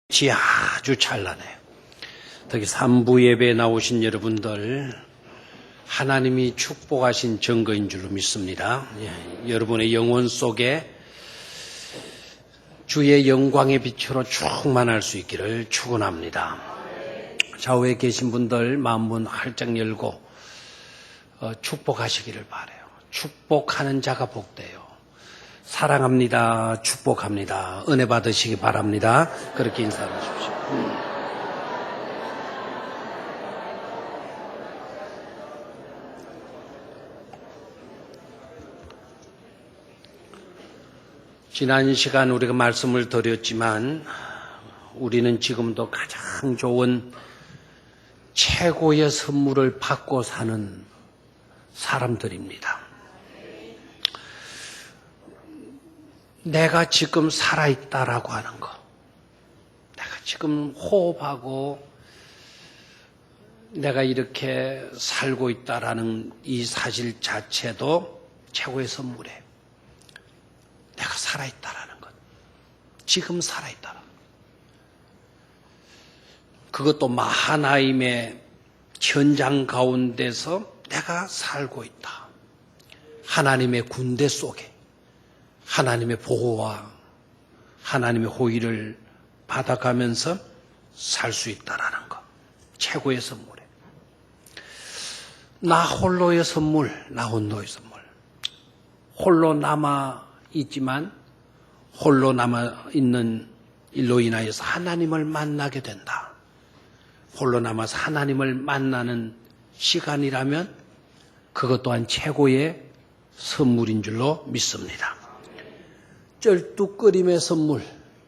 빛이 아주 찬란해요. 특히 3부 예배에 나오신 여러분들 하나님이 축복하신 증거인 줄로 믿습니다. 여러분의 영혼 속에 주의 영광의 빛으로 충만할 수 있기를 축원합니다. 좌우에 계신 분들 마음문 활짝 열고 축복하시기를 바라요. 축복하는 자가 복돼요. 사랑합니다. 축복합니다. 은혜 받으시기 바랍니다. 그렇게 인사하십시오. 지난 시간 우리가 말씀을 드렸지만 우리는 지금도 가장 좋은 최고의 선물을 받고 사는 사람들입니다. 내가 지금 살아있다라고 하는 거, 내가 지금 호흡하고 내가 이렇게 살고 있다라는 이 사실 자체도 최고의 선물이에요. 내가 살아있다라는 것, 지금 살아있다라는 것. 그것도 마하나임의 현장 가운데서 내가 살고 있다. 하나님의 군대 속에 하나님의 보호와 하나님의 호의를 받아가면서 살 수 있다라는 것. 최고의 선물이에요. 나 홀로의 선물, 나 혼자의 선물. 홀로 남아 있지만 홀로 남아 있는 일로 인하여서 하나님을 만나게 된다. 홀로 남아서 하나님을 만나는 시간이라면 그것 또한 최고의 선물인 줄로 믿습니다. 쩔뚝거림의 선물,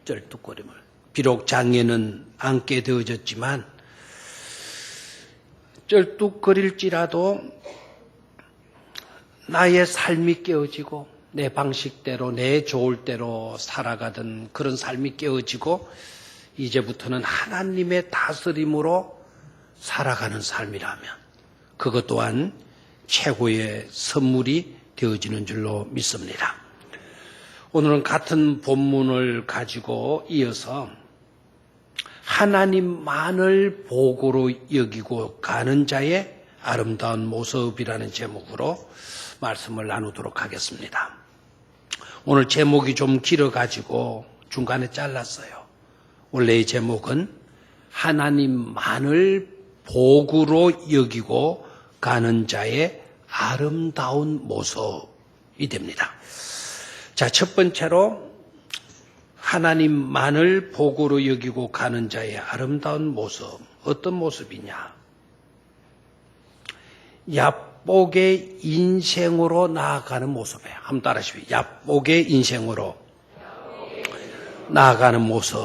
쩔뚝거림을. 비록 장애는 안게 되어졌지만 쩔뚝거릴지라도 나의 삶이 깨어지고 내 방식대로 내 좋을 대로 살아가던 그런 삶이 깨어지고 이제부터는 하나님의 다스림으로 살아가는 삶이라면 그것 또한 최고의 선물이 되어지는 줄로 믿습니다. 오늘은 같은 본문을 가지고 이어서 하나님만을 복으로 여기고 가는 자의 아름다운 모습이라는 제목으로 말씀을 나누도록 하겠습니다. 오늘 제목이 좀 길어가지고 중간에 잘랐어요. 원래의 제목은 하나님만을 복으로 여기고 가는 자의 아름다운 모습이 됩니다. 자, 첫 번째로 하나님만을 복으로 여기고 가는 자의 아름다운 모습. 어떤 모습이냐? 야복의 인생으로 나아가는 모습이에요. 한번 따라하시죠. 야복의 인생으로 나아가는 모습.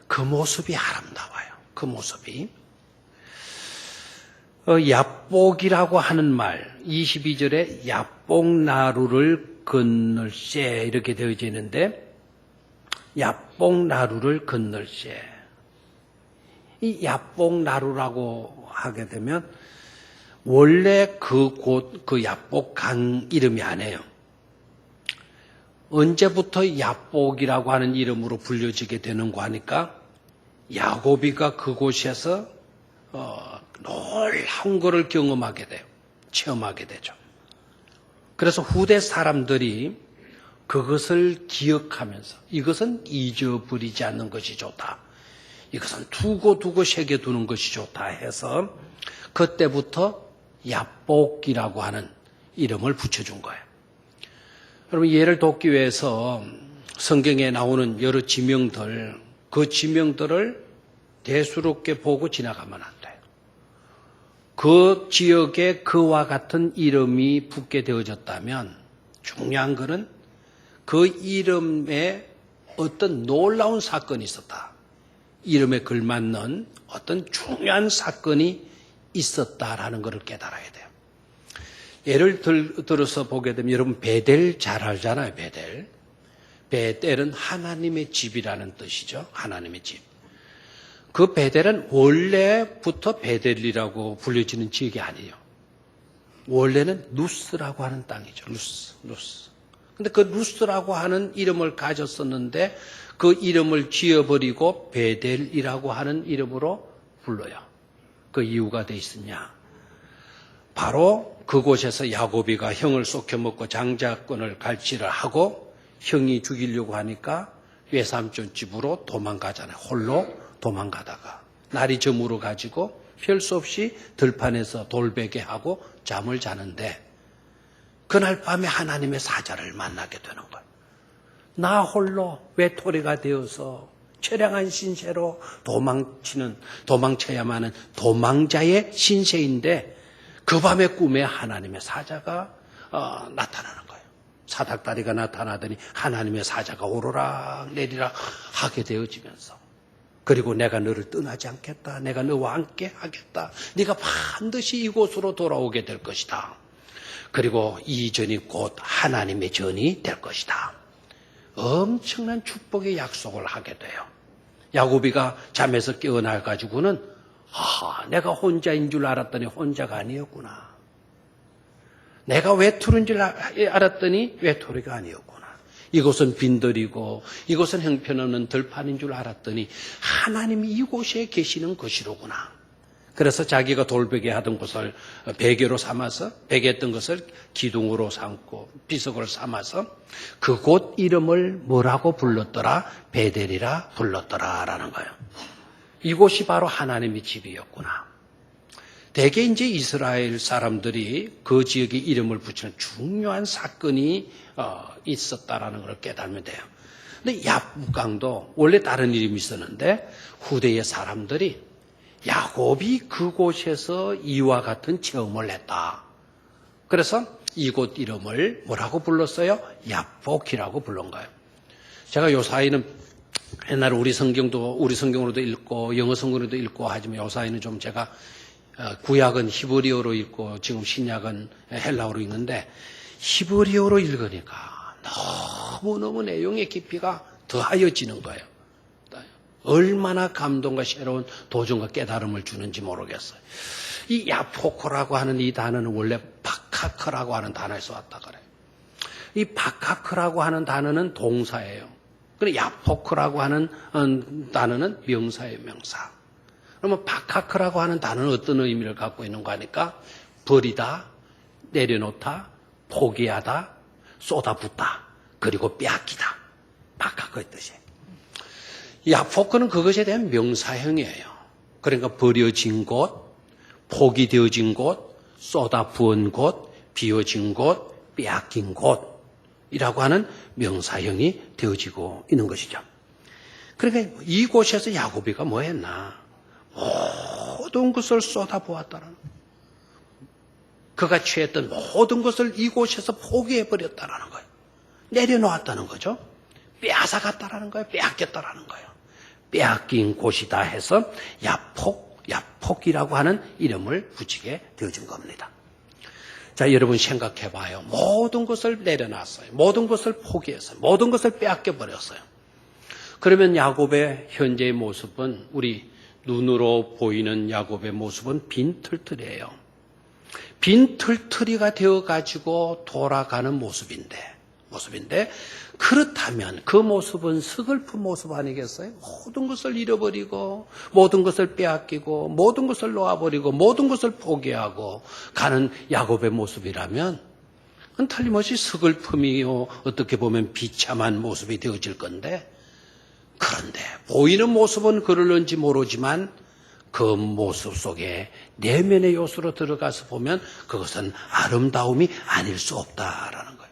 그 모습이 아름다워요. 그 모습이. 야복이라고 하는 말, 22절에 야복나루를 건널세 이렇게 되어져 있는데 야복나루를 건널세. 이 야복나루라고 하게 되면 원래 그 야복강 이름이 아니에요. 언제부터 야복이라고 하는 이름으로 불려지게 되는가 하니까 야곱이가 그곳에서 놀라운 것을 경험하게 돼요. 체험하게 되죠. 그래서 후대 사람들이 그것을 기억하면서 이것은 잊어버리지 않는 것이 좋다. 이것은 두고 새겨두는 것이 좋다 해서 그때부터 야복이라고 하는 이름을 붙여준 거예요. 여러분, 예를 돕기 위해서 성경에 나오는 여러 지명들, 그 지명들을 대수롭게 보고 지나가면 안 돼요. 그 지역에 그와 같은 이름이 붙게 되어졌다면 중요한 것은 그 이름에 어떤 놀라운 사건이 있었다. 이름에 걸맞는 어떤 중요한 사건이 있었다라는 것을 깨달아야 돼요. 예를 들어서 보게 되면 여러분 베델 잘 알잖아요. 베델. 베델은 하나님의 집이라는 뜻이죠. 하나님의 집. 그 베델은 원래부터 베델이라고 불려지는 지역이 아니에요. 원래는 루스라고 하는 땅이죠. 루스. 근데 그 루스라고 하는 이름을 가졌었는데 그 이름을 지어버리고 베델이라고 하는 이름으로 불러요. 그 이유가 돼 있었냐? 바로 그곳에서 야곱이가 형을 쏙혀먹고 장자권을 갈취를 하고 형이 죽이려고 하니까 외삼촌 집으로 도망가잖아요. 홀로 도망가다가 날이 저물어 가지고 별 수 없이 들판에서 돌베개 하고 잠을 자는데 그날 밤에 하나님의 사자를 만나게 되는 거예요. 나 홀로 외톨이가 되어서 처량한 신세로 도망쳐야만 하는 도망자의 신세인데 그 밤의 꿈에 하나님의 사자가 나타나는 거예요. 사닥다리가 나타나더니 하나님의 사자가 오르락 내리락 하게 되어지면서 그리고 내가 너를 떠나지 않겠다. 내가 너와 함께 하겠다. 네가 반드시 이곳으로 돌아오게 될 것이다. 그리고 이 전이 곧 하나님의 전이 될 것이다. 엄청난 축복의 약속을 하게 돼요. 야곱이가 잠에서 깨어나 가지고는 내가 혼자인 줄 알았더니 혼자가 아니었구나. 내가 외톨이인 줄 알았더니 외톨이가 아니었구나. 이곳은 빈들이고 이곳은 형편없는 들판인 줄 알았더니 하나님이 이곳에 계시는 것이로구나. 그래서 자기가 돌베개 하던 곳을 베개로 삼아서 베개했던 것을 기둥으로 삼고 비석을 삼아서 그곳 이름을 뭐라고 불렀더라? 베델이라 불렀더라라는 거예요. 이곳이 바로 하나님의 집이었구나. 대개 이제 이스라엘 사람들이 그 지역에 이름을 붙이는 중요한 사건이 있었다라는 걸 깨달으면 돼요. 근데 야부강도 원래 다른 이름이 있었는데 후대의 사람들이 야곱이 그곳에서 이와 같은 체험을 했다. 그래서 이곳 이름을 뭐라고 불렀어요? 야복이라고 불른 거예요. 제가 요 사이는 옛날에 우리 성경으로도 읽고 영어 성경으로도 읽고 하지만 요 사이는 좀 제가 구약은 히브리어로 읽고 지금 신약은 헬라어로 읽는데 히브리어로 읽으니까 너무너무 내용의 깊이가 더하여지는 거예요. 얼마나 감동과 새로운 도전과 깨달음을 주는지 모르겠어요. 이 야포크라고 하는 이 단어는 원래 바카크라고 하는 단어에서 왔다 그래요. 이 바카크라고 하는 단어는 동사예요. 그리고 야포크라고 하는 단어는 명사예요, 명사. 그러면 바카크라고 하는 단어는 어떤 의미를 갖고 있는가 하니까 버리다, 내려놓다, 포기하다, 쏟아붓다, 그리고 빼앗기다. 바카크의 뜻이에요. 야포크는 그것에 대한 명사형이에요. 그러니까 버려진 곳, 포기되어진 곳, 쏟아부은 곳, 비워진 곳, 빼앗긴 곳이라고 하는 명사형이 되어지고 있는 것이죠. 그러니까 이곳에서 야곱이가 뭐 했나? 모든 것을 쏟아부었다는 거예요. 그가 취했던 모든 것을 이곳에서 포기해버렸다는 거예요. 내려놓았다는 거죠. 빼앗아갔다는 거예요. 빼앗겼다는 거예요. 빼앗긴 곳이다 해서 야폭이라고 하는 이름을 붙이게 되어진 겁니다. 자, 여러분 생각해 봐요. 모든 것을 내려놨어요. 모든 것을 포기했어요. 모든 것을 빼앗겨 버렸어요. 그러면 야곱의 현재의 모습은 우리 눈으로 보이는 야곱의 모습은 빈털터리예요. 빈털터리가 되어가지고 돌아가는 모습인데 그렇다면 그 모습은 서글픈 모습 아니겠어요? 모든 것을 잃어버리고 모든 것을 빼앗기고 모든 것을 놓아버리고 모든 것을 포기하고 가는 야곱의 모습이라면 그건 틀림없이 서글픔이요 어떻게 보면 비참한 모습이 되어질 건데 그런데 보이는 모습은 그럴런지 모르지만 그 모습 속에 내면의 요소로 들어가서 보면 그것은 아름다움이 아닐 수 없다라는 거예요.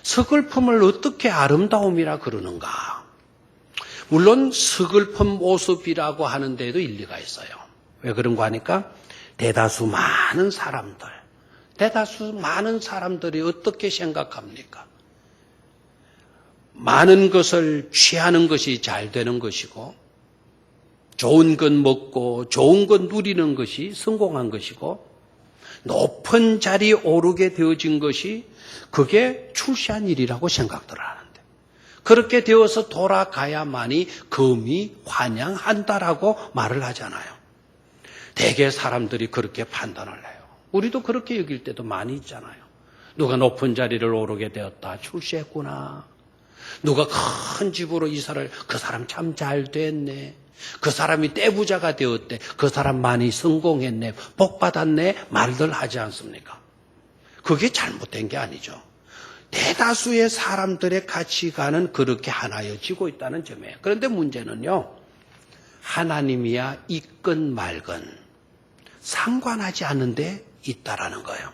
서글픔을 어떻게 아름다움이라 그러는가? 물론 서글픈 모습이라고 하는 데에도 일리가 있어요. 왜 그런가 하니까 대다수 많은 사람들이 어떻게 생각합니까? 많은 것을 취하는 것이 잘 되는 것이고 좋은 것 먹고 좋은 것 누리는 것이 성공한 것이고 높은 자리에 오르게 되어진 것이 그게 출세한 일이라고 생각들 하는데 그렇게 되어서 돌아가야만이 금이 환영한다라고 말을 하잖아요. 대개 사람들이 그렇게 판단을 해요. 우리도 그렇게 여길 때도 많이 있잖아요. 누가 높은 자리를 오르게 되었다. 출세했구나. 누가 큰 집으로 이사를, 그 사람 참 잘 됐네. 그 사람이 떼부자가 되었대. 그 사람 많이 성공했네. 복 받았네. 말들 하지 않습니까? 그게 잘못된 게 아니죠. 대다수의 사람들의 가치관은 그렇게 하나여지고 있다는 점이에요. 그런데 문제는요, 하나님이야 있건 말건 상관하지 않는데 있다라는 거예요.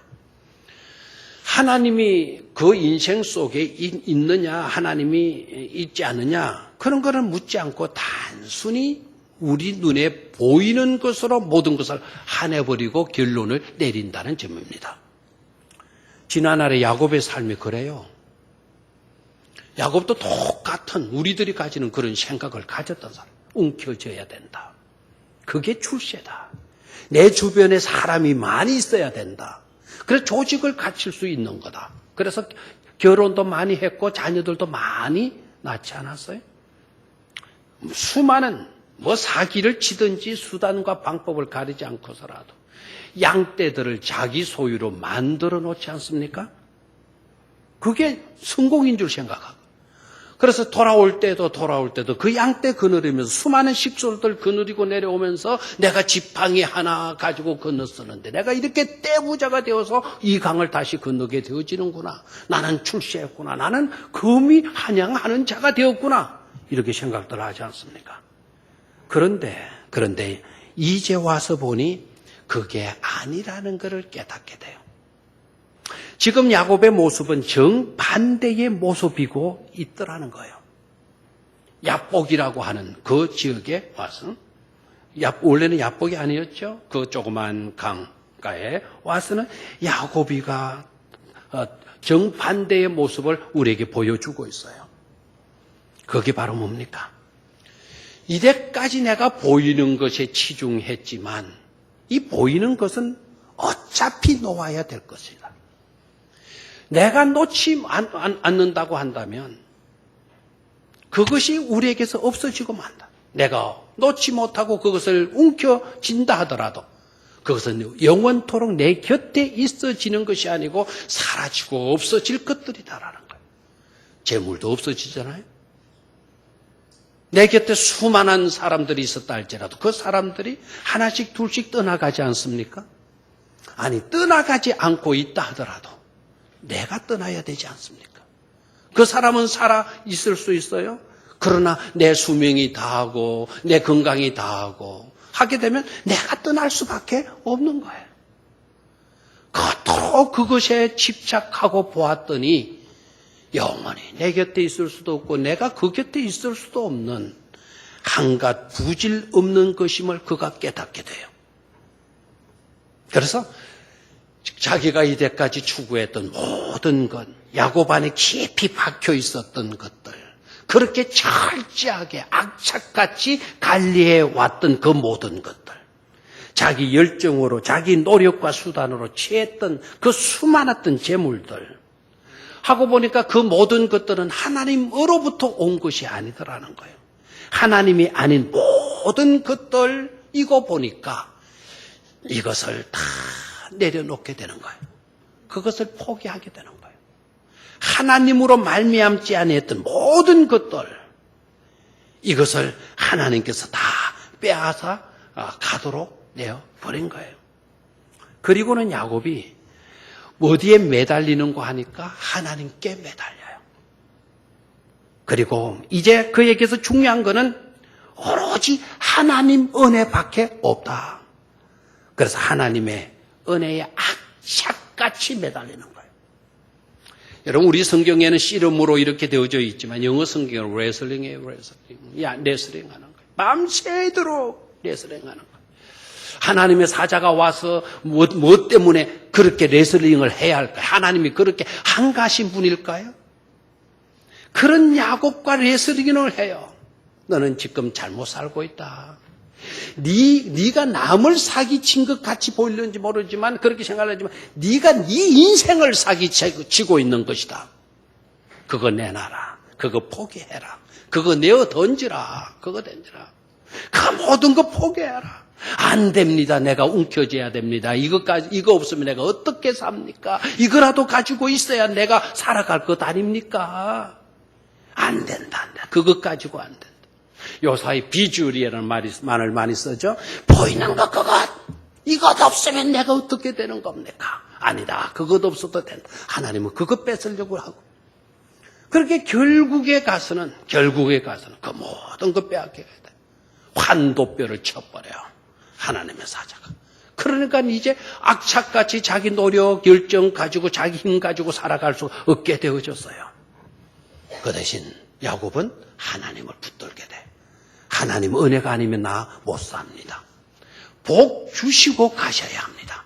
하나님이 그 인생 속에 있느냐, 하나님이 있지 않느냐, 그런 거는 묻지 않고 단순히 우리 눈에 보이는 것으로 모든 것을 한해버리고 결론을 내린다는 점입니다. 지난날의 야곱의 삶이 그래요. 야곱도 똑같은 우리들이 가지는 그런 생각을 가졌던 사람. 움켜져야 된다. 그게 출세다. 내 주변에 사람이 많이 있어야 된다. 그래서 조직을 갖출 수 있는 거다. 그래서 결혼도 많이 했고 자녀들도 많이 낳지 않았어요? 수많은 사기를 치든지 수단과 방법을 가리지 않고서라도 양떼들을 자기 소유로 만들어 놓지 않습니까? 그게 성공인 줄 생각하고. 그래서 돌아올 때도 그 양떼 거느리면서 수많은 식솔들 거느리고 내려오면서 내가 지팡이 하나 가지고 건넜었는데 내가 이렇게 떼부자가 되어서 이 강을 다시 건너게 되어지는구나. 나는 출세했구나. 나는 금이 한양하는 자가 되었구나. 이렇게 생각들 하지 않습니까? 그런데 이제 와서 보니 그게 아니라는 것을 깨닫게 돼요. 지금 야곱의 모습은 정반대의 모습이고 있더라는 거예요. 야복이라고 하는 그 지역에 와서, 원래는 야복이 아니었죠. 그 조그만 강가에 와서는 야곱이가 정반대의 모습을 우리에게 보여주고 있어요. 그게 바로 뭡니까? 이때까지 내가 보이는 것에 치중했지만 이 보이는 것은 어차피 놓아야 될 것이다. 내가 놓지 않는다고 한다면 그것이 우리에게서 없어지고 만다. 내가 놓지 못하고 그것을 움켜쥔다 하더라도 그것은 영원토록 내 곁에 있어지는 것이 아니고 사라지고 없어질 것들이다라는 거예요. 재물도 없어지잖아요. 내 곁에 수많은 사람들이 있었다 할지라도 그 사람들이 하나씩 둘씩 떠나가지 않습니까? 아니, 떠나가지 않고 있다 하더라도 내가 떠나야 되지 않습니까? 그 사람은 살아 있을 수 있어요. 그러나 내 수명이 다하고 내 건강이 다하고 하게 되면 내가 떠날 수밖에 없는 거예요. 그토록 그것에 집착하고 보았더니 영원히 내 곁에 있을 수도 없고 내가 그 곁에 있을 수도 없는 한갓 부질 없는 것임을 그가 깨닫게 돼요. 그래서 자기가 이때까지 추구했던 모든 것, 야곱 안에 깊이 박혀 있었던 것들, 그렇게 철저하게 악착같이 관리해 왔던 그 모든 것들, 자기 열정으로 자기 노력과 수단으로 취했던 그 수많았던 재물들 하고 보니까 그 모든 것들은 하나님으로부터 온 것이 아니더라는 거예요. 하나님이 아닌 모든 것들 이거 보니까 이것을 다 내려놓게 되는 거예요. 그것을 포기하게 되는 거예요. 하나님으로 말미암지 아니했던 모든 것들 이것을 하나님께서 다 빼앗아 가도록 내어버린 거예요. 그리고는 야곱이 어디에 매달리는고 하니까 하나님께 매달려요. 그리고 이제 그에게서 중요한 거는 오로지 하나님 은혜밖에 없다. 그래서 하나님의 은혜에 악착같이 매달리는 거예요. 여러분, 우리 성경에는 씨름으로 이렇게 되어져 있지만 영어 성경은 레슬링이에요. 레슬링 하는 거예요. 밤새도록 레슬링 하는 거예요. 하나님의 사자가 와서 뭐 때문에 그렇게 레슬링을 해야 할까요? 하나님이 그렇게 한가하신 분일까요? 그런 야곱과 레슬링을 해요. 너는 지금 잘못 살고 있다. 네가 남을 사기친 것 같이 보이는지 모르지만 그렇게 생각하지만 네가 네 인생을 사기치고 있는 것이다. 그거 내놔라. 그거 포기해라. 그거 내어 던지라. 그거 던지라. 그 모든 거 포기해라. 안 됩니다. 내가 움켜져야 됩니다. 이거 없으면 내가 어떻게 삽니까? 이거라도 가지고 있어야 내가 살아갈 것 아닙니까? 안 된다, 안 된다. 그것 가지고 안 된다. 요사이 비주얼이라는 말을 많이 쓰죠. 보이는 것, 그것. 이것 없으면 내가 어떻게 되는 겁니까? 아니다. 그것 없어도 된다. 하나님은 그것 뺏으려고 하고. 그렇게 결국에 가서는 그 모든 것 빼앗게 돼. 환도뼈를 쳐버려요. 하나님의 사자가. 그러니까 이제 악착같이 자기 노력, 열정 가지고 자기 힘 가지고 살아갈 수 없게 되어졌어요. 그 대신 야곱은 하나님을 붙들게 돼. 하나님 은혜가 아니면 나 못 삽니다. 복 주시고 가셔야 합니다.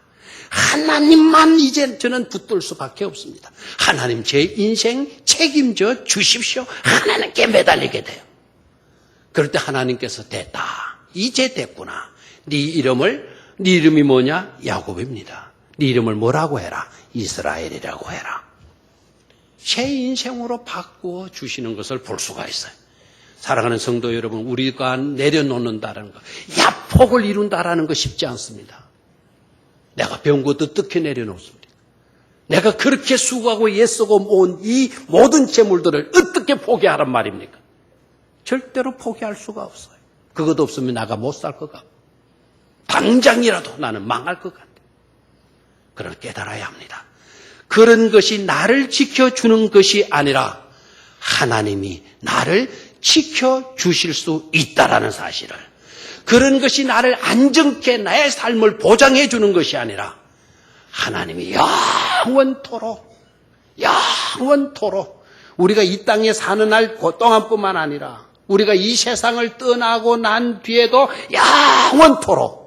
하나님만 이제 저는 붙들 수밖에 없습니다. 하나님 제 인생 책임져 주십시오. 하나님께 매달리게 돼요. 그럴 때 하나님께서 됐다. 이제 됐구나. 네 이름이 뭐냐? 야곱입니다. 네 이름을 뭐라고 해라? 이스라엘이라고 해라. 새 인생으로 바꾸어 주시는 것을 볼 수가 있어요. 사랑하는 성도 여러분, 우리가 내려놓는다라는 것, 야폭을 이룬다라는 거 쉽지 않습니다. 내가 배운 것도 어떻게 내려놓습니까? 내가 그렇게 수고하고 애쓰고 모은 이 모든 재물들을 어떻게 포기하란 말입니까? 절대로 포기할 수가 없어요. 그것 없으면 나가 못 살 것 같고 당장이라도 나는 망할 것 같아요. 그걸 깨달아야 합니다. 그런 것이 나를 지켜주는 것이 아니라 하나님이 나를 지켜주실 수 있다라는 사실을, 그런 것이 나를 안정케 나의 삶을 보장해 주는 것이 아니라 하나님이 영원토록 우리가 이 땅에 사는 날 동안뿐만 아니라 우리가 이 세상을 떠나고 난 뒤에도 영원토록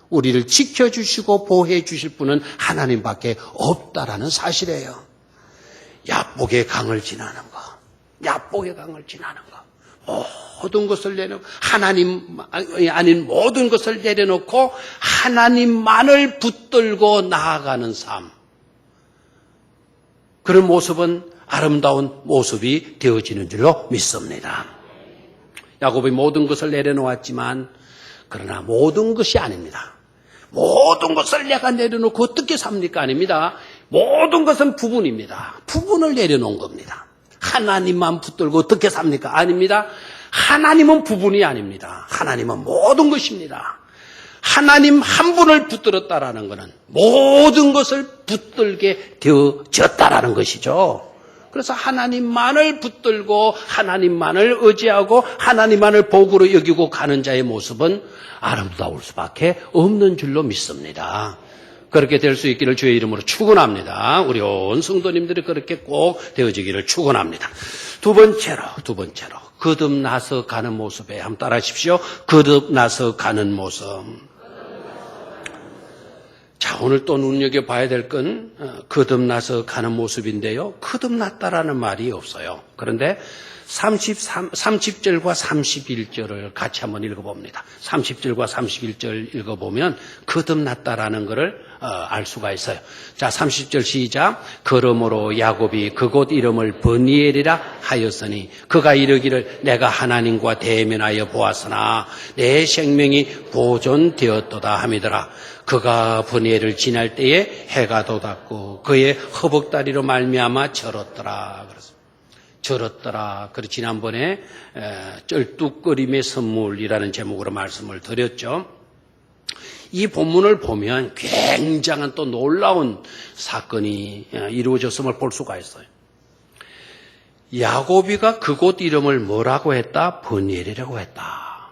우리를 지켜주시고 보호해 주실 분은 하나님밖에 없다라는 사실이에요. 야복의 강을 지나는 거, 모든 것을 내려놓고 하나님이 아닌 모든 것을 내려놓고 하나님만을 붙들고 나아가는 삶. 그런 모습은 아름다운 모습이 되어지는 줄로 믿습니다. 야곱이 모든 것을 내려놓았지만 그러나 모든 것이 아닙니다. 모든 것을 내가 내려놓고 어떻게 삽니까? 아닙니다. 모든 것은 부분입니다. 부분을 내려놓은 겁니다. 하나님만 붙들고 어떻게 삽니까? 아닙니다. 하나님은 부분이 아닙니다. 하나님은 모든 것입니다. 하나님 한 분을 붙들었다라는 것은 모든 것을 붙들게 되어졌다라는 것이죠. 그래서 하나님만을 붙들고 하나님만을 의지하고 하나님만을 복으로 여기고 가는 자의 모습은 아름다울 수밖에 없는 줄로 믿습니다. 그렇게 될 수 있기를 주의 이름으로 축원합니다. 우리 온 성도님들이 그렇게 꼭 되어지기를 축원합니다. 두 번째로 거듭나서 가는 모습에 한번 따라하십시오. 거듭나서 가는 모습. 자, 오늘 또 눈여겨봐야 될 건 거듭나서 가는 모습인데요. 거듭났다라는 말이 없어요. 그런데 30절과 31절을 같이 한번 읽어봅니다. 30절과 31절 읽어보면 거듭났다라는 것을 알 수가 있어요. 자, 30절 시작. 그러므로 야곱이 그곳 이름을 브니엘이라 하였으니 그가 이르기를 내가 하나님과 대면하여 보았으나 내 생명이 보존되었도다 함이더라. 그가 브니엘을 지날 때에 해가 돋았고 그의 허벅다리로 말미암아 절었더라. 절었더라. 그리고 지난번에 쩔뚝거림의 선물이라는 제목으로 말씀을 드렸죠. 이 본문을 보면 굉장한 또 놀라운 사건이 이루어졌음을 볼 수가 있어요. 야곱이가 그곳 이름을 뭐라고 했다? 브니엘이라고 했다.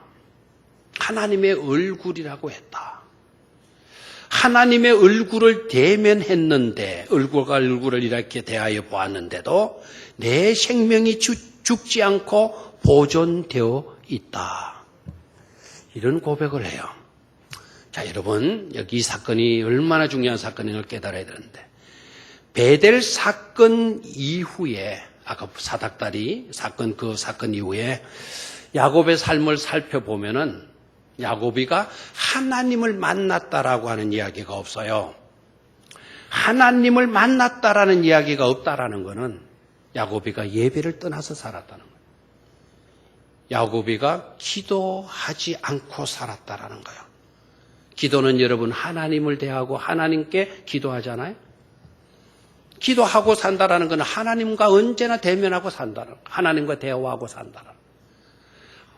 하나님의 얼굴이라고 했다. 하나님의 얼굴을 대면했는데 얼굴과 얼굴을 이렇게 대하여 보았는데도 내 생명이 죽지 않고 보존되어 있다. 이런 고백을 해요. 자, 여러분, 여기 이 사건이 얼마나 중요한 사건인지를 깨달아야 되는데 베델 사건 이후에 아까 사닥다리 사건 그 사건 이후에 야곱의 삶을 살펴보면은 야곱이가 하나님을 만났다라고 하는 이야기가 없어요. 하나님을 만났다라는 이야기가 없다라는 것은 야곱이가 예배를 떠나서 살았다는 거예요. 야곱이가 기도하지 않고 살았다라는 거예요. 기도는 여러분 하나님을 대하고 하나님께 기도하잖아요. 기도하고 산다라는 것은 하나님과 언제나 대면하고 산다는 거예요. 하나님과 대화하고 산다는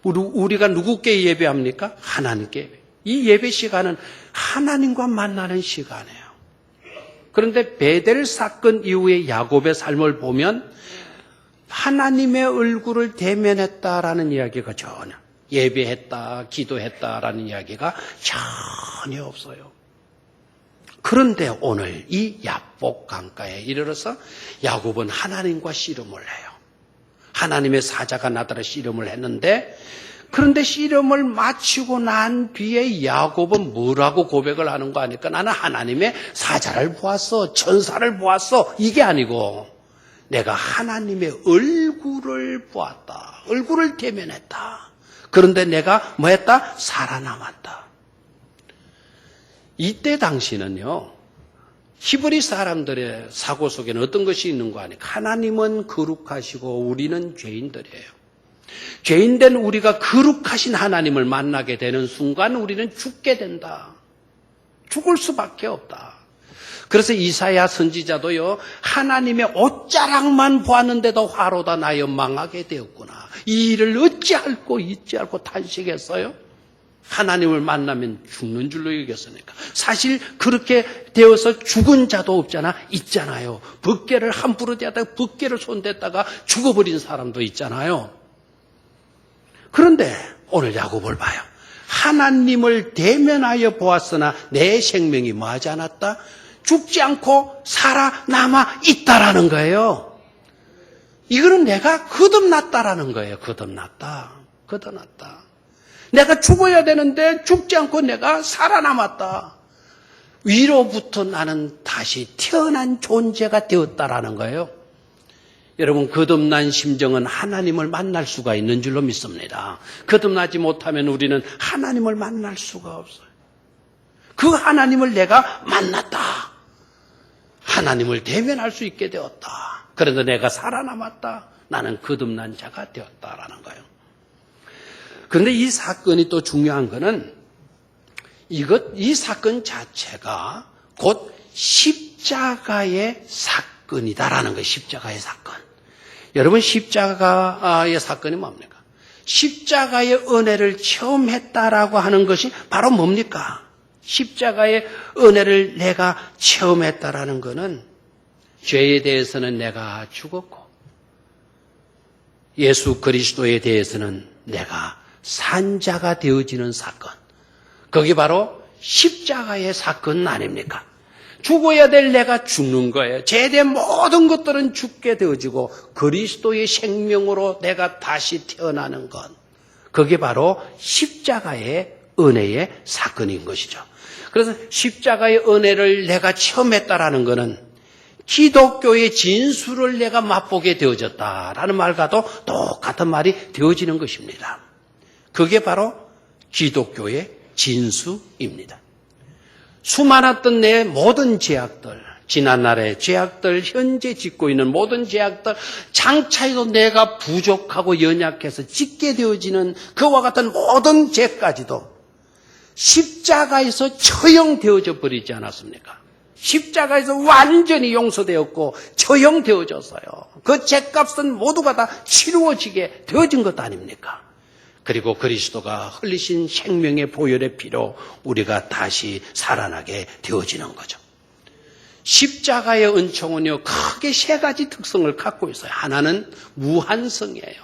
거예요. 우리가 누구께 예배합니까? 하나님께 예배. 이 예배 시간은 하나님과 만나는 시간이에요. 그런데 베델 사건 이후의 야곱의 삶을 보면 하나님의 얼굴을 대면했다라는 이야기가 전혀, 예배했다, 기도했다라는 이야기가 전혀 없어요. 그런데 오늘 이 야복 강가에 이르러서 야곱은 하나님과 씨름을 해요. 하나님의 사자가 나타나 씨름을 했는데, 그런데 씨름을 마치고 난 뒤에 야곱은 뭐라고 고백을 하는 거 아니까? 나는 하나님의 사자를 보았어, 천사를 보았어, 이게 아니고 내가 하나님의 얼굴을 보았다, 얼굴을 대면했다. 그런데 내가 뭐 했다? 살아남았다. 이때 당시는요, 히브리 사람들의 사고 속에는 어떤 것이 있는 거 아니까? 하나님은 거룩하시고 우리는 죄인들이에요. 죄인된 우리가 거룩하신 하나님을 만나게 되는 순간 우리는 죽게 된다. 죽을 수밖에 없다. 그래서 이사야 선지자도요, 하나님의 옷자락만 보았는데도 화로다 나여 망하게 되었구나. 이 일을 어찌할꼬 탄식했어요. 하나님을 만나면 죽는 줄로 여겼으니까. 사실 그렇게 되어서 죽은 자도 없잖아. 있잖아요. 벗개를 함부로 대다가 벗개를 손댔다가 죽어버린 사람도 있잖아요. 그런데 오늘 야곱을 봐요. 하나님을 대면하여 보았으나 내 생명이 뭐하지 않았다? 죽지 않고 살아남아 있다라는 거예요. 이거는 내가 거듭났다라는 거예요. 거듭났다. 내가 죽어야 되는데 죽지 않고 내가 살아남았다. 위로부터 나는 다시 태어난 존재가 되었다라는 거예요. 여러분, 거듭난 심정은 하나님을 만날 수가 있는 줄로 믿습니다. 거듭나지 못하면 우리는 하나님을 만날 수가 없어요. 그 하나님을 내가 만났다. 하나님을 대면할 수 있게 되었다. 그런데 내가 살아남았다. 나는 거듭난 자가 되었다라는 거예요. 그런데 이 사건이 또 중요한 거는 이 사건 자체가 곧 십자가의 사건이다라는 거예요. 십자가의 사건. 여러분, 십자가의 사건이 뭡니까? 십자가의 은혜를 체험했다라고 하는 것이 바로 뭡니까? 십자가의 은혜를 내가 체험했다라는 것은 죄에 대해서는 내가 죽었고 예수 그리스도에 대해서는 내가 산자가 되어지는 사건. 그게 바로 십자가의 사건 아닙니까? 죽어야 될 내가 죽는 거예요. 죄에 대한 모든 것들은 죽게 되어지고 그리스도의 생명으로 내가 다시 태어나는 것. 그게 바로 십자가의 은혜의 사건인 것이죠. 그래서 십자가의 은혜를 내가 체험했다라는 것은 기독교의 진수를 내가 맛보게 되어졌다라는 말과도 똑같은 말이 되어지는 것입니다. 그게 바로 기독교의 진수입니다. 수많았던 내 모든 죄악들, 지난날의 죄악들, 현재 짓고 있는 모든 죄악들, 장차에도 내가 부족하고 연약해서 짓게 되어지는 그와 같은 모든 죄까지도 십자가에서 처형되어져 버리지 않았습니까? 십자가에서 완전히 용서되었고 처형되어졌어요. 그 죄값은 모두가 다 치루어지게 되어진 것 아닙니까? 그리고 그리스도가 흘리신 생명의 보혈의 피로 우리가 다시 살아나게 되어지는 거죠. 십자가의 은총은요, 크게 세 가지 특성을 갖고 있어요. 하나는 무한성이에요.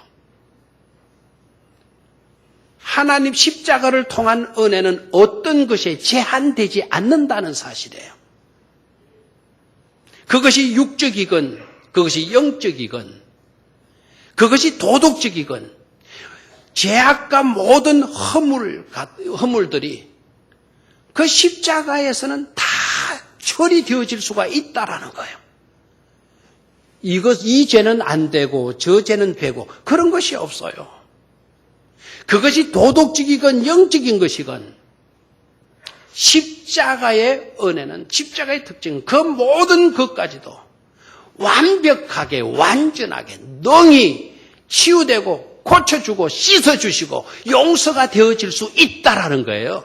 하나님 십자가를 통한 은혜는 어떤 것에 제한되지 않는다는 사실이에요. 그것이 육적이건, 그것이 영적이건, 그것이 도덕적이건, 죄악과 모든 허물들이 그 십자가에서는 다 처리되어질 수가 있다라는 거예요. 이 죄는 안 되고 저 죄는 되고 그런 것이 없어요. 그것이 도덕적이건 영적인 것이건 십자가의 은혜는, 십자가의 특징은 그 모든 것까지도 완벽하게, 완전하게, 능히 치유되고 고쳐주고 씻어주시고 용서가 되어질 수 있다라는 거예요.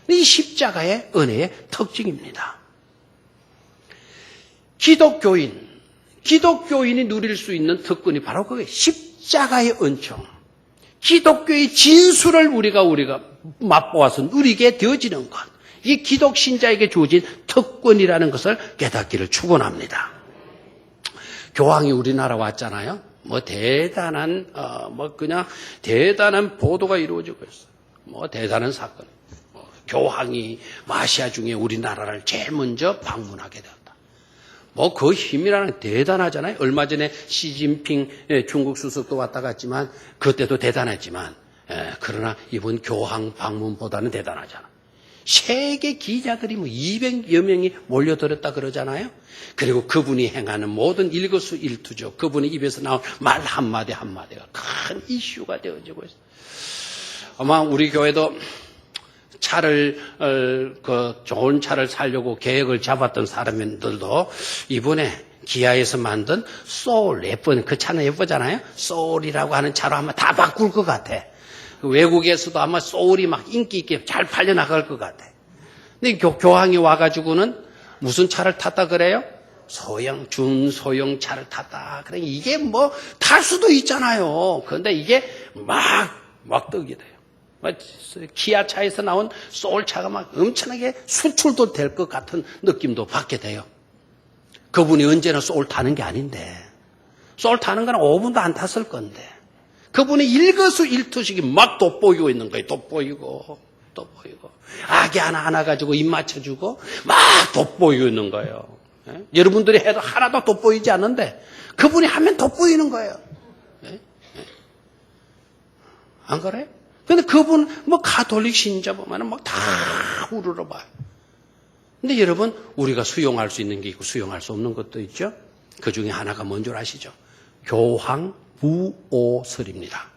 이 십자가의 은혜의 특징입니다. 기독교인이 누릴 수 있는 특권이 바로 그게 십자가의 은총. 기독교의 진수를 우리가 맛보아서 누리게 되어지는 것. 이 기독 신자에게 주어진 특권이라는 것을 깨닫기를 축원합니다. 교황이 우리나라 왔잖아요. 대단한 보도가 이루어지고 있어요. 대단한 사건. 교황이 마시아 중에 우리나라를 제일 먼저 방문하게 되었다. 그 힘이라는 게 대단하잖아요. 얼마 전에 시진핑 중국 수석도 왔다 갔지만 그때도 대단했지만 그러나 이번 교황 방문보다는 대단하잖아. 세계 기자들이 200여 명이 몰려들었다 그러잖아요. 그리고 그분이 행하는 모든 일거수일투족, 그분의 입에서 나온 말 한마디 한마디가 큰 이슈가 되어지고 있어요. 아마 우리 교회도 좋은 차를 사려고 계획을 잡았던 사람들도 이번에 기아에서 만든 소울, 예쁜, 그 차는 예쁘잖아요? 소울이라고 하는 차로 아마 다 바꿀 것 같아. 외국에서도 아마 소울이 막 인기 있게 잘 팔려나갈 것 같아. 근데 교황이 와가지고는 무슨 차를 탔다 그래요? 준소형 차를 탔다. 그래, 이게 탈 수도 있잖아요. 그런데 이게 막 떡이 돼요. 기아차에서 나온 소울차가 막 엄청나게 수출도 될 것 같은 느낌도 받게 돼요. 그분이 언제나 소울 타는 게 아닌데, 소울 타는 건 5분도 안 탔을 건데, 그분이 일거수일투족이 막 돋보이고 있는 거예요. 돋보이고. 아기 하나 가지고 입 맞춰주고 막 돋보이고 있는 거예요. 여러분들이 해도 하나도 돋보이지 않는데 그분이 하면 돋보이는 거예요. 안 그래요? 근데 그분, 가톨릭 신자 보면은 다 우르르 봐요. 근데 여러분, 우리가 수용할 수 있는 게 있고 수용할 수 없는 것도 있죠? 그 중에 하나가 뭔 줄 아시죠? 교황 무오설입니다.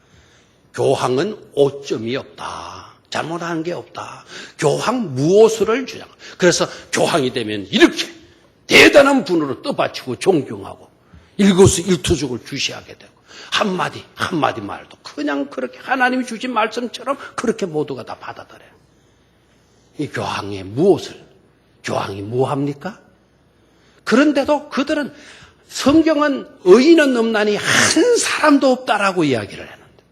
교황은 오점이 없다. 잘못하는 게 없다. 교황 무오설을 주장. 그래서 교황이 되면 이렇게 대단한 분으로 떠받치고 존경하고 일거수일투족을 주시하게 되고 한마디 말도 그냥 그렇게 하나님이 주신 말씀처럼 그렇게 모두가 다 받아들여요. 이 교황의 무엇을? 교황이 뭐합니까? 그런데도 그들은 성경은 의인은 없나니 한 사람도 없다라고 이야기를 했는데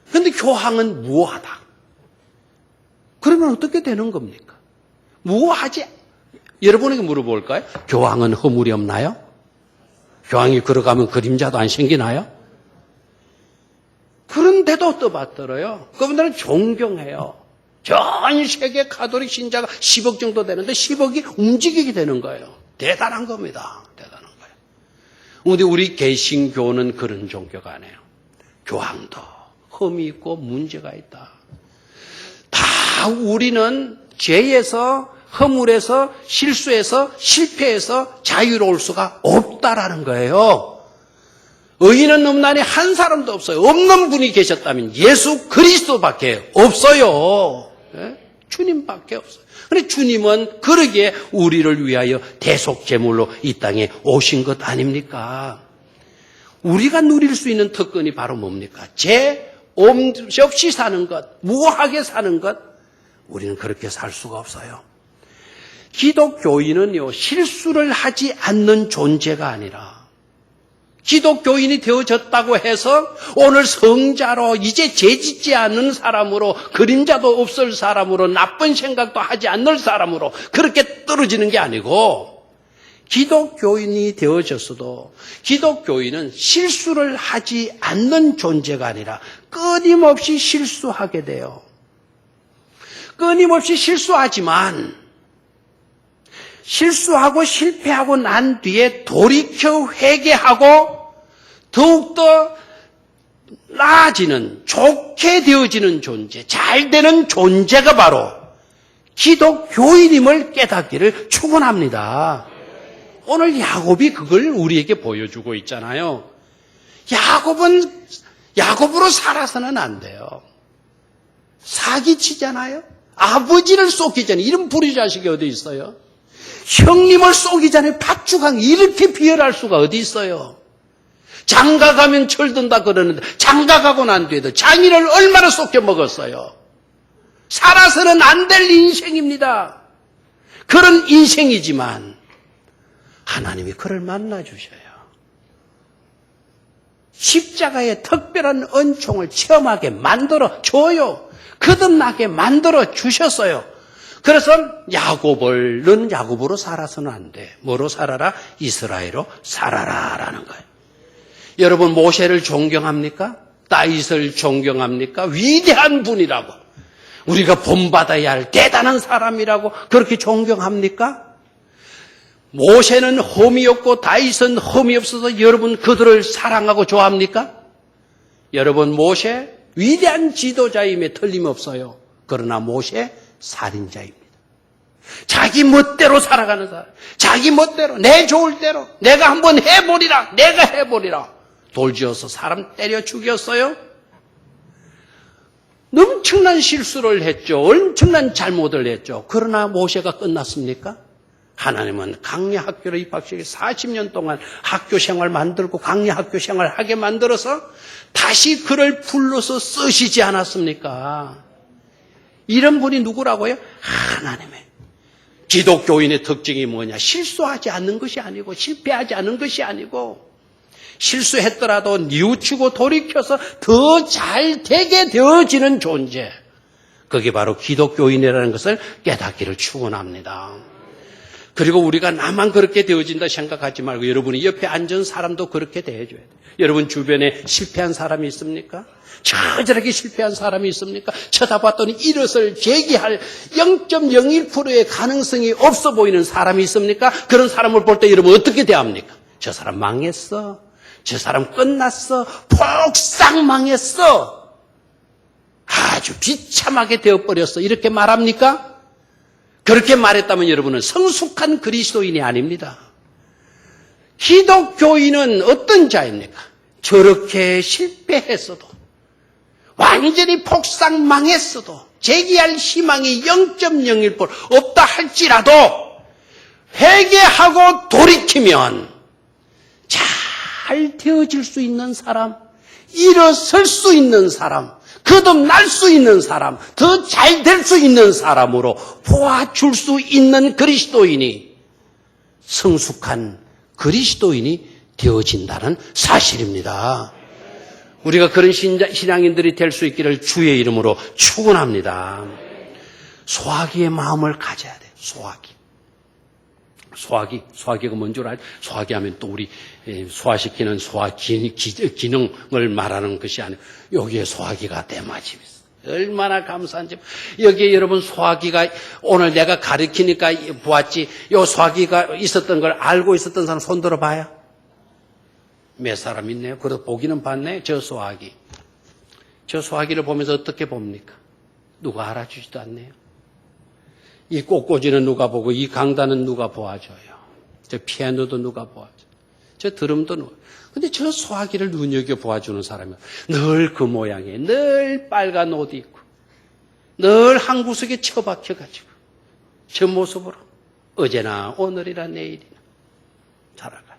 그런데 교황은 무오하다. 그러면 어떻게 되는 겁니까? 무오하지? 여러분에게 물어볼까요? 교황은 허물이 없나요? 교황이 걸어가면 그림자도 안 생기나요? 그런데도 떠받들어요. 그분들은 존경해요. 전 세계 가톨릭 신자가 10억 정도 되는데 10억이 움직이게 되는 거예요. 대단한 겁니다. 대단한 거예요. 그런데 우리 개신교는 그런 종교가 아니에요. 교황도 흠이 있고 문제가 있다. 다 우리는 죄에서 허물에서 실수해서 실패해서 자유로울 수가 없다라는 거예요. 의인은 없나니 한 사람도 없어요. 없는 분이 계셨다면 예수 그리스도밖에 없어요. 주님밖에 없어요. 그런데 주님은 그러기에 우리를 위하여 대속제물로 이 땅에 오신 것 아닙니까? 우리가 누릴 수 있는 특권이 바로 뭡니까? 죄 없이 사는 것, 무하게 사는 것. 우리는 그렇게 살 수가 없어요. 기독교인은요, 실수를 하지 않는 존재가 아니라 기독교인이 되어졌다고 해서 오늘 성자로 이제 죄짓지 않는 사람으로 그림자도 없을 사람으로 나쁜 생각도 하지 않는 사람으로 그렇게 떨어지는 게 아니고 기독교인이 되어졌어도 기독교인은 실수를 하지 않는 존재가 아니라 끊임없이 실수하게 돼요. 끊임없이 실수하지만 실수하고 실패하고 난 뒤에 돌이켜 회개하고 더욱더 나아지는, 좋게 되어지는 존재, 잘 되는 존재가 바로 기독교인임을 깨닫기를 축원합니다. 오늘 야곱이 그걸 우리에게 보여주고 있잖아요. 야곱으로 살아서는 안 돼요. 사기치잖아요. 아버지를 쏘기 전에 이런 불의 자식이 어디 있어요? 형님을 쏘기 전에 팥죽한 이렇게 비열할 수가 어디 있어요? 장가가면 철든다 그러는데 장가가고 난 뒤에도 장인을 얼마나 쏟겨 먹었어요? 살아서는 안 될 인생입니다. 그런 인생이지만 하나님이 그를 만나주셔요. 십자가의 특별한 은총을 체험하게 만들어 줘요. 거듭나게 만들어 주셨어요. 그래서 야곱을 넌 야곱으로 살아서는 안 돼. 뭐로 살아라? 이스라엘로 살아라 라는 거예요. 여러분 모세를 존경합니까? 다윗을 존경합니까? 위대한 분이라고, 우리가 본받아야 할 대단한 사람이라고 그렇게 존경합니까? 모세는 흠이 없고 다윗은 흠이 없어서 여러분 그들을 사랑하고 좋아합니까? 여러분 모세 위대한 지도자임에 틀림없어요. 그러나 모세 살인자입니다. 자기 멋대로 살아가는 사람, 자기 멋대로 내 좋을 대로 내가 한번 해보리라, 내가 해보리라 돌지어서 사람 때려 죽였어요. 엄청난 실수를 했죠. 엄청난 잘못을 했죠. 그러나 모세가 끝났습니까? 하나님은 강야 학교로 입학시켜 40년 동안 학교 생활 만들고 강야 학교 생활 하게 만들어서 다시 그를 불러서 쓰시지 않았습니까? 이런 분이 누구라고요? 하나님의. 기독교인의 특징이 뭐냐? 실수하지 않는 것이 아니고 실패하지 않는 것이 아니고 실수했더라도 뉘우치고 돌이켜서 더 잘 되게 되어지는 존재. 그게 바로 기독교인이라는 것을 깨닫기를 축원합니다. 그리고 우리가 나만 그렇게 되어진다 생각하지 말고 여러분이 옆에 앉은 사람도 그렇게 대해줘야 돼요. 여러분 주변에 실패한 사람이 있습니까? 처절하게 실패한 사람이 있습니까? 쳐다봤더니 이것을 제기할 0.01%의 가능성이 없어 보이는 사람이 있습니까? 그런 사람을 볼 때 여러분 어떻게 대합니까? 저 사람 망했어. 저 사람 끝났어. 폭삭 망했어. 아주 비참하게 되어버렸어. 이렇게 말합니까? 그렇게 말했다면 여러분은 성숙한 그리스도인이 아닙니다. 기독교인은 어떤 자입니까? 저렇게 실패했어도, 완전히 폭삭 망했어도, 제기할 희망이 0.01% 없다 할지라도 회개하고 돌이키면 잘 되어질 수 있는 사람, 일어설 수 있는 사람, 거듭날 수 있는 사람, 더 잘 될 수 있는 사람으로 보아줄 수 있는 그리스도인이 성숙한 그리스도인이 되어진다는 사실입니다. 우리가 그런 신앙인들이 될 수 있기를 주의 이름으로 축원합니다. 소화기의 마음을 가져야 돼요. 소화기가 뭔 줄 알아요? 소화기 하면 또 우리 소화시키는 소화 기능을 말하는 것이 아니고 여기에 소화기가 때마침 있어요. 얼마나 감사한지. 여기에 여러분 소화기가 오늘 내가 가르치니까 보았지. 요 소화기가 있었던 걸 알고 있었던 사람 손 들어봐요. 몇 사람 있네요. 그래도 보기는 봤네. 저 소화기. 저 소화기를 보면서 어떻게 봅니까? 누가 알아주지도 않네요. 이 꽃꽂이는 누가 보고 이 강단은 누가 보아줘요. 저 피아노도 누가 보아줘요. 저 드럼도 누가. 근데 저 소화기를 눈여겨 보아주는 사람이 늘 그 모양에 늘 빨간 옷 입고 늘 한 구석에 처박혀가지고 저 모습으로 어제나 오늘이나 내일이나 살아가요.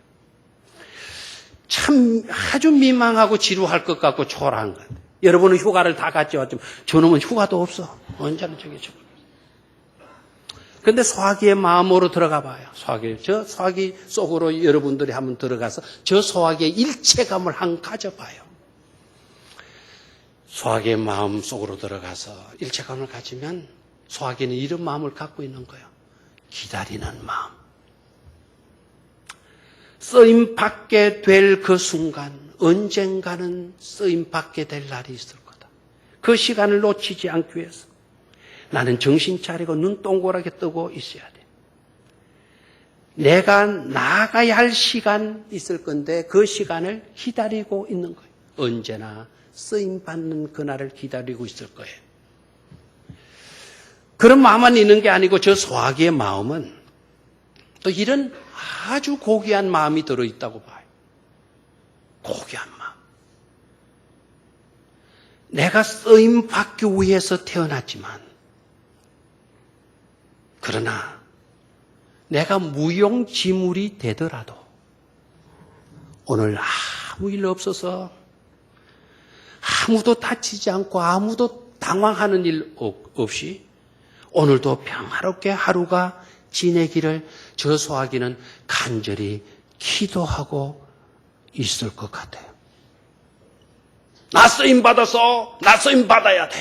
참 아주 민망하고 지루할 것 같고 초라한 것. 여러분은 휴가를 다 갔지 왔지만 저놈은 휴가도 없어. 언제나 저기 저기. 근데 소화기의 마음으로 들어가 봐요. 저 소화기 속으로 여러분들이 한번 들어가서 저 소화기의 일체감을 한번 가져봐요. 소화기의 마음 속으로 들어가서 일체감을 가지면 소화기는 이런 마음을 갖고 있는 거예요. 기다리는 마음. 쓰임 받게 될 그 순간, 언젠가는 쓰임 받게 될 날이 있을 거다. 그 시간을 놓치지 않기 위해서 나는 정신 차리고 눈 동그랗게 뜨고 있어야 돼. 내가 나가야 할 시간 있을 건데 그 시간을 기다리고 있는 거예요. 언제나 쓰임받는 그날을 기다리고 있을 거예요. 그런 마음만 있는 게 아니고 저 소화기의 마음은 또 이런 아주 고귀한 마음이 들어있다고 봐요. 고귀한 마음. 내가 쓰임받기 위해서 태어났지만 그러나 내가 무용지물이 되더라도 오늘 아무 일 없어서 아무도 다치지 않고 아무도 당황하는 일 없이 오늘도 평화롭게 하루가 지내기를 저소하기는 간절히 기도하고 있을 것 같아요. 나 쓰임 받았어. 나 쓰임 받아야 돼.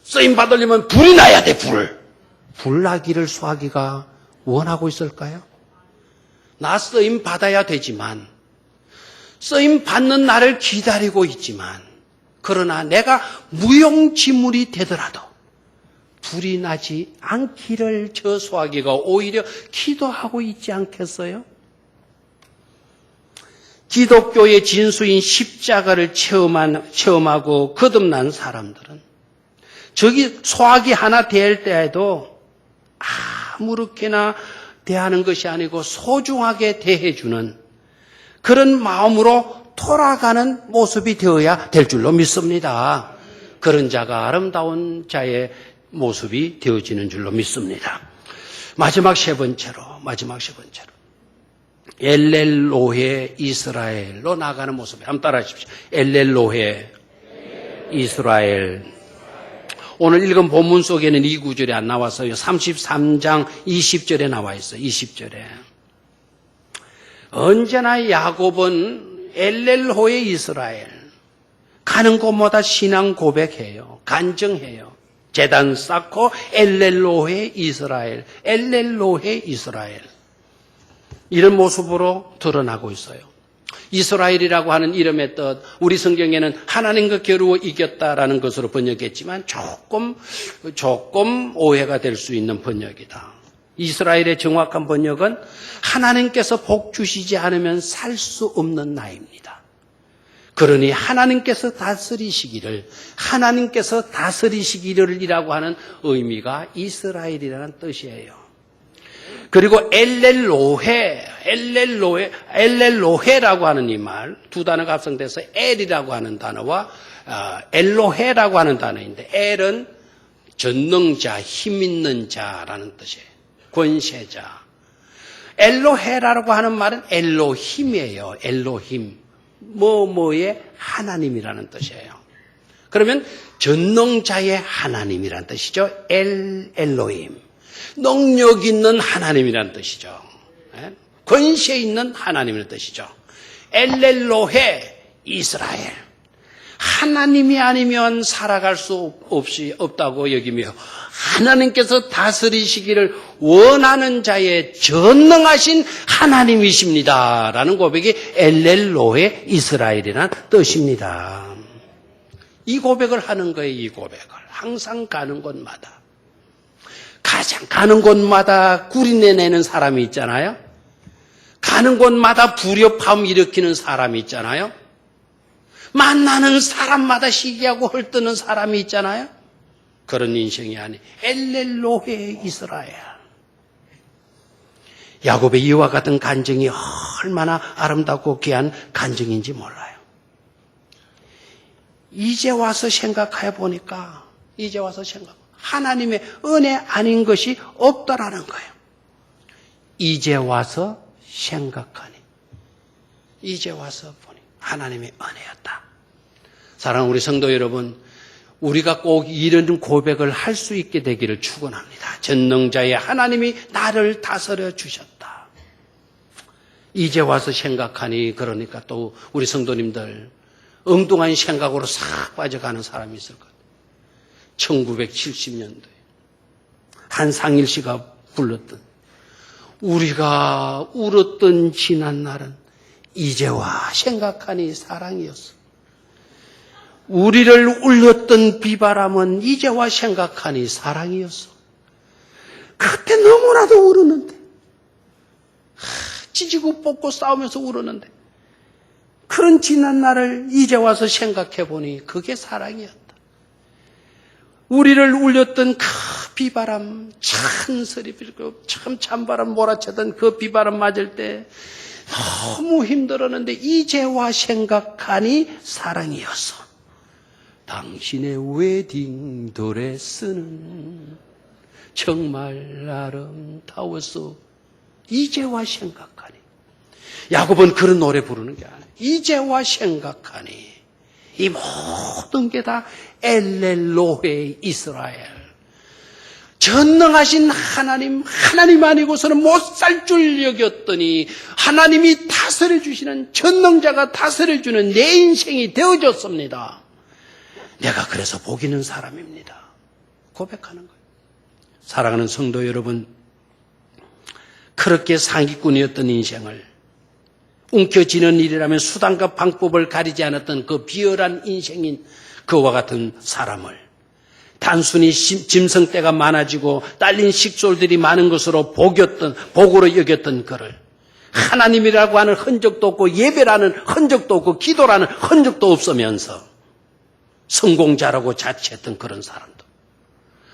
쓰임 받으려면 불이 나야 돼, 불. 불 나기를 소화기가 원하고 있을까요? 나 쓰임 받아야 되지만, 쓰임 받는 날을 기다리고 있지만, 그러나 내가 무용지물이 되더라도 불이 나지 않기를 저소하기가 오히려 기도하고 있지 않겠어요? 기독교의 진수인 십자가를 체험하고 거듭난 사람들은 저기 소화기 하나 될 때에도 아무렇게나 대하는 것이 아니고 소중하게 대해주는 그런 마음으로 돌아가는 모습이 되어야 될 줄로 믿습니다. 그런 자가 아름다운 자의 모습이 되어지는 줄로 믿습니다. 마지막 세 번째로 엘렐로헤 이스라엘로 나가는 모습. 한번 따라 하십시오. 엘렐로헤 이스라엘. 오늘 읽은 본문 속에는 이 구절이 안 나와서요. 33장 20절에 나와 있어요. 20절에. 언제나 야곱은 엘렐로헤 이스라엘. 가는 곳마다 신앙 고백해요. 간증해요. 제단 쌓고 엘렐로헤 이스라엘. 엘렐로헤 이스라엘. 이런 모습으로 드러나고 있어요. 이스라엘이라고 하는 이름의 뜻, 우리 성경에는 하나님과 겨루어 이겼다라는 것으로 번역했지만 조금 오해가 될 수 있는 번역이다. 이스라엘의 정확한 번역은 하나님께서 복 주시지 않으면 살 수 없는 나입니다. 그러니 하나님께서 다스리시기를이라고 하는 의미가 이스라엘이라는 뜻이에요. 그리고 엘렐로헤라고 하는 이 말, 두 단어가 합성돼서 엘이라고 하는 단어와 엘로헤라고 하는 단어인데, 엘은 전능자, 힘 있는 자라는 뜻이에요. 권세자. 엘로헤라고 하는 말은 엘로힘이에요. 엘로힘. 뭐뭐의 하나님이라는 뜻이에요. 그러면 전능자의 하나님이라는 뜻이죠. 엘로힘. 능력 있는 하나님이라는 뜻이죠. 권세 있는 하나님이라는 뜻이죠. 엘렐로헤 이스라엘. 하나님이 아니면 살아갈 수 없다고 여기며 하나님께서 다스리시기를 원하는 자의 전능하신 하나님이십니다. 라는 고백이 엘렐로헤 이스라엘이라는 뜻입니다. 이 고백을 하는 거예요. 이 고백을. 항상 가는 곳마다. 가는 곳마다 구리내내는 사람이 있잖아요. 가는 곳마다 불협화음 일으키는 사람이 있잖아요. 만나는 사람마다 시기하고 헐뜯는 사람이 있잖아요. 그런 인생이 아니 엘렐로헤 이스라엘. 야곱의 이와 같은 간증이 얼마나 아름답고 귀한 간증인지 몰라요. 이제 와서 생각해 보니까 하나님의 은혜 아닌 것이 없더라는 거예요. 이제 와서 생각하니, 이제 와서 보니 하나님의 은혜였다. 사랑하는 우리 성도 여러분, 우리가 꼭 이런 고백을 할 수 있게 되기를 축원합니다. 전능자의 하나님이 나를 다스려 주셨다. 이제 와서 생각하니, 그러니까 또 우리 성도님들 엉뚱한 생각으로 싹 빠져가는 사람이 있을 거예요. 1970년도에 한상일 씨가 불렀던 우리가 울었던 지난 날은 이제와 생각하니 사랑이었어. 우리를 울렸던 비바람은 이제와 생각하니 사랑이었어. 그때 너무나도 울었는데, 찢고 뽑고 싸우면서 울었는데, 그런 지난 날을 이제 와서 생각해 보니 그게 사랑이었다. 우리를 울렸던 그 비바람, 찬소리 불고 참 찬바람 몰아치던 그 비바람 맞을 때 너무 힘들었는데 이제와 생각하니 사랑이었어. 당신의 웨딩 드레스는 정말 아름다웠어. 이제와 생각하니. 야곱은 그런 노래 부르는 게 아니에요. 이제와 생각하니. 이 모든 게 다 엘렐로헤 이스라엘. 전능하신 하나님 아니고서는 못 살 줄 여겼더니 하나님이 다스려 주시는 전능자가 다스려 주는 내 인생이 되어졌습니다. 내가 그래서 복 있는 사람입니다. 고백하는 거예요. 사랑하는 성도 여러분, 그렇게 상기꾼이었던 인생을 움켜쥐는 일이라면 수단과 방법을 가리지 않았던 그 비열한 인생인 그와 같은 사람을 단순히 짐승떼가 많아지고 딸린 식솔들이 많은 것으로 복으로 여겼던 그를 하나님이라고 하는 흔적도 없고 예배라는 흔적도 없고 기도라는 흔적도 없으면서 성공자라고 자처했던 그런 사람도,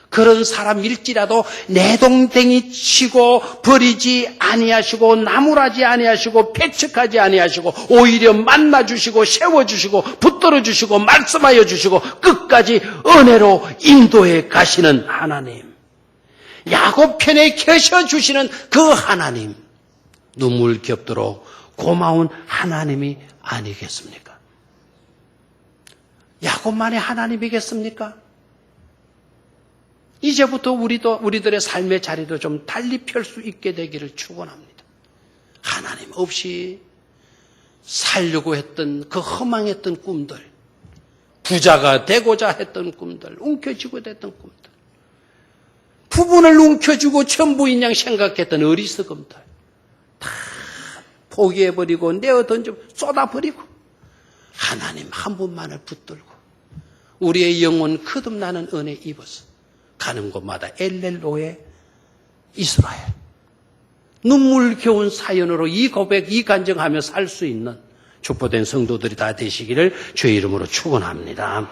그런 사람일지라도 내동댕이 치고 버리지 아니하시고 나무라지 아니하시고 배척하지 아니하시고 오히려 만나주시고 세워주시고 붙들어주시고 말씀하여 주시고 끝까지 은혜로 인도해 가시는 하나님, 야곱 편에 계셔주시는 그 하나님, 눈물 겹도록 고마운 하나님이 아니겠습니까? 야곱만의 하나님이겠습니까? 이제부터 우리들의 삶의 자리도 좀 달리 펼 수 있게 되기를 축원합니다. 하나님 없이 살려고 했던 그 허망했던 꿈들, 부자가 되고자 했던 꿈들, 움켜쥐고 됐던 꿈들, 부분을 움켜쥐고 전부인 양 생각했던 어리석음들 다 포기해버리고 내어던져 쏟아버리고 하나님 한 분만을 붙들고 우리의 영혼 거듭나는 은혜 입어서 가는 곳마다 엘렐로의 이스라엘, 눈물겨운 사연으로 이 고백, 이 간증하며 살 수 있는 축복된 성도들이 다 되시기를 주의 이름으로 축원합니다.